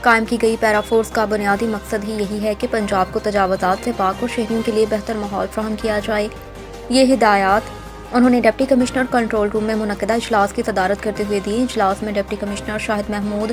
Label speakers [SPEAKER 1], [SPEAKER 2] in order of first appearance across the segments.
[SPEAKER 1] قائم کی گئی پیرا فورس کا بنیادی مقصد ہی یہی ہے کہ پنجاب کو تجاوزات سے پاک اور شہریوں کے لیے بہتر ماحول فراہم کیا جائے۔ یہ ہدایات انہوں نے ڈپٹی کمشنر کنٹرول روم میں منعقدہ اجلاس کی صدارت کرتے ہوئے دی۔ اجلاس میں ڈپٹی کمشنر شاہد محمود،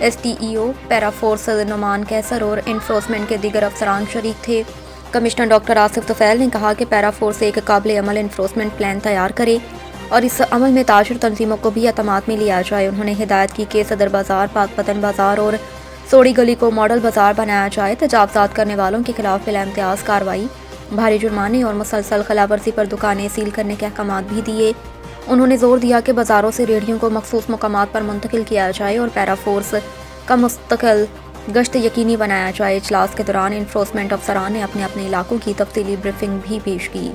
[SPEAKER 1] ایس ٹی ای او پیرا فورس نعمان کیسر اور انفورسمنٹ کے دیگر افسران شریک تھے۔ کمشنر ڈاکٹر آصف طفیل نے کہا کہ پیرا فورس ایک قابل عمل انفورسمنٹ پلان تیار کرے اور اس عمل میں تاجر تنظیموں کو بھی اعتماد میں لیا جائے۔ انہوں نے ہدایت کی کہ صدر بازار، پاک پتن بازار اور سوڑی گلی کو ماڈل بازار بنایا جائے۔ تجاوزات کرنے والوں کے خلاف بلا امتیاز کارروائی، بھاری جرمانے اور مسلسل خلاف ورزی پر دکانیں سیل کرنے کے احکامات بھی دیے۔ انہوں نے زور دیا کہ بازاروں سے ریڑھیوں کو مخصوص مقامات پر منتقل کیا جائے اور پیرا فورس کا مستقل گشت یقینی بنایا جائے۔ اجلاس کے دوران انفورسمنٹ افسران نے اپنے اپنے علاقوں کی تفصیلی بریفنگ بھی پیش کی۔